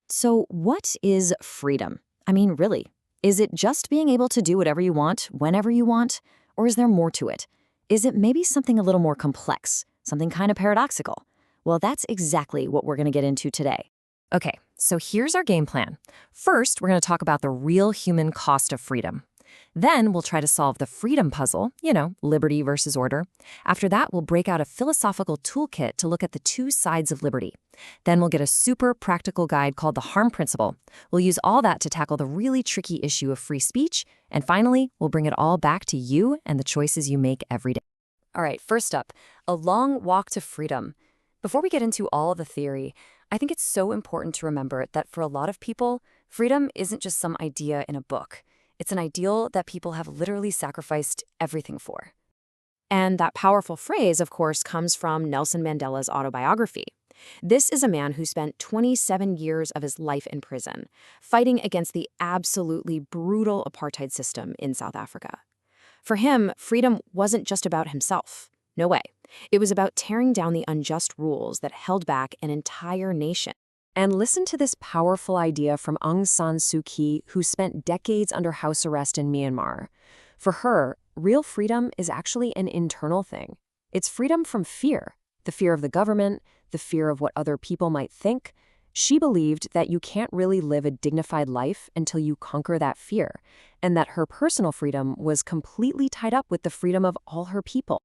So, what is freedom? I mean, really, is it just being able to do whatever you want, whenever you want? Or is there more to it? Is it maybe something a little more complex, something kind of paradoxical? Well, that's exactly what we're going to get into today. Okay, so here's our game plan. First, we're going to talk about the real human cost of freedom. Then we'll try to solve the freedom puzzle, liberty versus order. After that, we'll break out a philosophical toolkit to look at the two sides of liberty. Then we'll get a super practical guide called the harm principle. We'll use all that to tackle the really tricky issue of free speech. And finally, we'll bring it all back to you and the choices you make every day. All right, first up, a long walk to freedom. Before we get into all of the theory, I think it's so important to remember that for a lot of people, freedom isn't just some idea in a book. It's an ideal that people have literally sacrificed everything for. And that powerful phrase, of course, comes from Nelson Mandela's autobiography. This is a man who spent 27 years of his life in prison, fighting against the absolutely brutal apartheid system in South Africa. For him, freedom wasn't just about himself. No way. It was about tearing down the unjust rules that held back an entire nation. And listen to this powerful idea from Aung San Suu Kyi, who spent decades under house arrest in Myanmar. For her, real freedom is actually an internal thing. It's freedom from fear, the fear of the government, the fear of what other people might think. She believed that you can't really live a dignified life until you conquer that fear, and that her personal freedom was completely tied up with the freedom of all her people.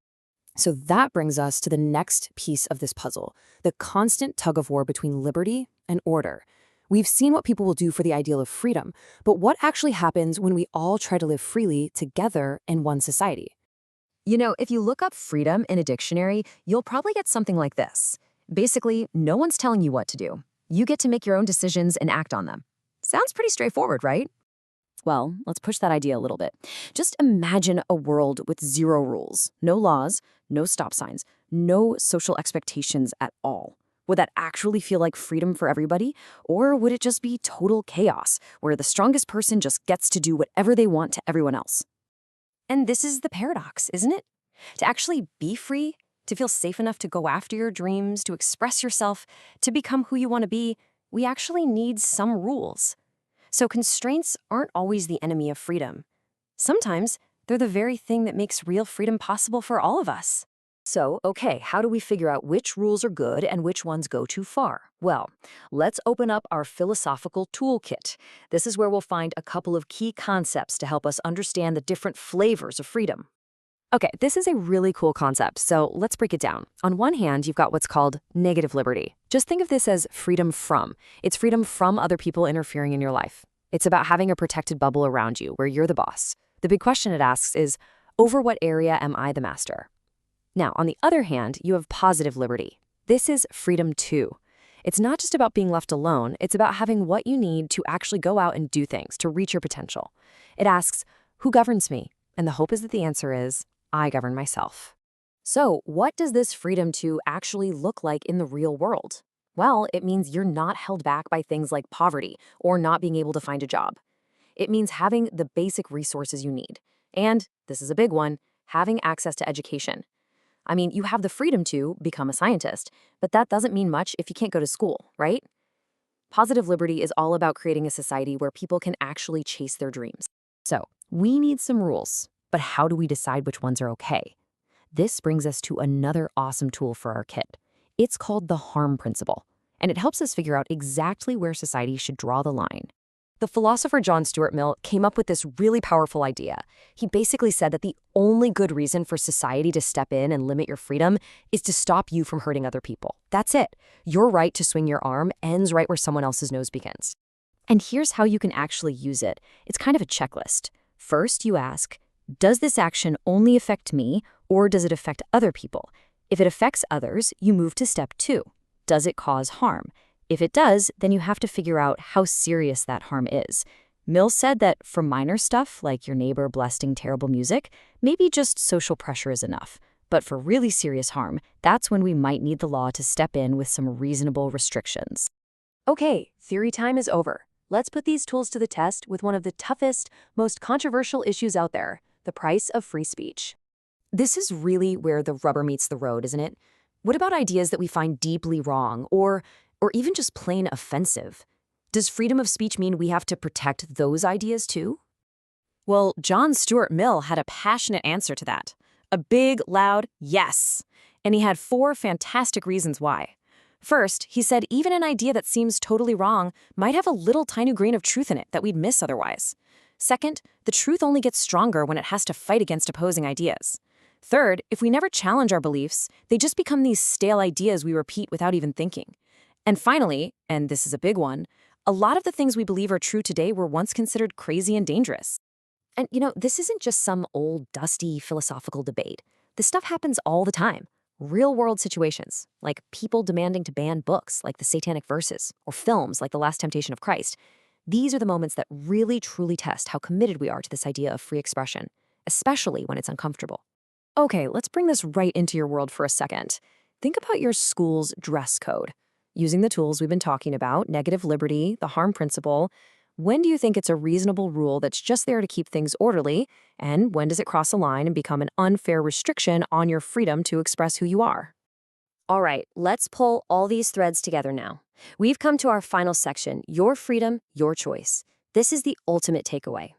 So that brings us to the next piece of this puzzle, the constant tug-of-war between liberty and order. We've seen what people will do for the ideal of freedom, but what actually happens when we all try to live freely together in one society? If you look up freedom in a dictionary, you'll probably get something like this. Basically, no one's telling you what to do. You get to make your own decisions and act on them. Sounds pretty straightforward, right? Well, let's push that idea a little bit. Just imagine a world with zero rules, no laws, no stop signs, no social expectations at all. Would that actually feel like freedom for everybody? Or would it just be total chaos, where the strongest person just gets to do whatever they want to everyone else? And this is the paradox, isn't it? To actually be free, to feel safe enough to go after your dreams, to express yourself, to become who you want to be, we actually need some rules. So constraints aren't always the enemy of freedom. Sometimes they're the very thing that makes real freedom possible for all of us. So, okay, how do we figure out which rules are good and which ones go too far? Well, let's open up our philosophical toolkit. This is where we'll find a couple of key concepts to help us understand the different flavors of freedom. Okay, this is a really cool concept, so let's break it down. On one hand, you've got what's called negative liberty. Just think of this as freedom from. It's freedom from other people interfering in your life. It's about having a protected bubble around you where you're the boss. The big question it asks is, over what area am I the master? Now, on the other hand, you have positive liberty. This is freedom too. It's not just about being left alone, it's about having what you need to actually go out and do things, to reach your potential. It asks, who governs me? And the hope is that the answer is, I govern myself. So, what does this freedom to actually look like in the real world? Well, it means you're not held back by things like poverty or not being able to find a job. It means having the basic resources you need. And, this is a big one, having access to education. I mean, you have the freedom to become a scientist, but that doesn't mean much if you can't go to school, right? Positive liberty is all about creating a society where people can actually chase their dreams. So, we need some rules, but how do we decide which ones are okay? This brings us to another awesome tool for our kit. It's called the harm principle, and it helps us figure out exactly where society should draw the line. The philosopher John Stuart Mill came up with this really powerful idea. He basically said that the only good reason for society to step in and limit your freedom is to stop you from hurting other people. That's it. Your right to swing your arm ends right where someone else's nose begins. And here's how you can actually use it. It's kind of a checklist. First, you ask, does this action only affect me, or does it affect other people? If it affects others, you move to step 2. Does it cause harm? If it does, then you have to figure out how serious that harm is. Mill said that for minor stuff, like your neighbor blasting terrible music, maybe just social pressure is enough. But for really serious harm, that's when we might need the law to step in with some reasonable restrictions. Okay, theory time is over. Let's put these tools to the test with one of the toughest, most controversial issues out there, the price of free speech. This is really where the rubber meets the road, isn't it? What about ideas that we find deeply wrong or even just plain offensive? Does freedom of speech mean we have to protect those ideas too? Well, John Stuart Mill had a passionate answer to that. A big, loud yes. And he had 4 fantastic reasons why. First, he said even an idea that seems totally wrong might have a little tiny grain of truth in it that we'd miss otherwise. Second, the truth only gets stronger when it has to fight against opposing ideas. Third, if we never challenge our beliefs, they just become these stale ideas we repeat without even thinking. And finally, and this is a big one, a lot of the things we believe are true today were once considered crazy and dangerous. And this isn't just some old, dusty philosophical debate. This stuff happens all the time. Real-world situations, like people demanding to ban books like the Satanic Verses, or films like The Last Temptation of Christ. These are the moments that really, truly test how committed we are to this idea of free expression, especially when it's uncomfortable. Okay, let's bring this right into your world for a second. Think about your school's dress code. Using the tools we've been talking about, negative liberty, the harm principle, when do you think it's a reasonable rule that's just there to keep things orderly, and when does it cross a line and become an unfair restriction on your freedom to express who you are? All right, let's pull all these threads together now. We've come to our final section, your freedom, your choice. This is the ultimate takeaway.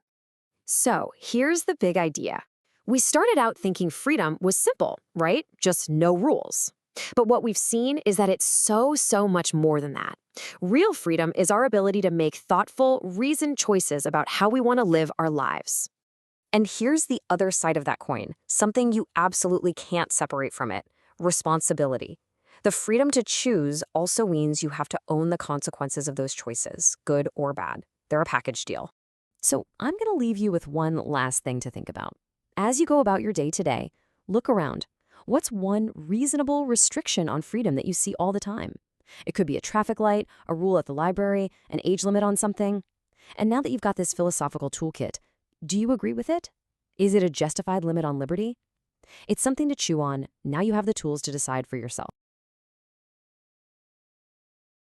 So, here's the big idea. We started out thinking freedom was simple, right? Just no rules. But what we've seen is that it's so much more than that. Real freedom is our ability to make thoughtful, reasoned choices about how we want to live our lives. And here's the other side of that coin, something you absolutely can't separate from it: responsibility. The freedom to choose also means you have to own the consequences of those choices, good or bad. They're a package deal. So I'm going to leave you with one last thing to think about. As you go about your day today, look around. What's one reasonable restriction on freedom that you see all the time? It could be a traffic light, a rule at the library, an age limit on something. And now that you've got this philosophical toolkit, do you agree with it? Is it a justified limit on liberty? It's something to chew on. Now you have the tools to decide for yourself.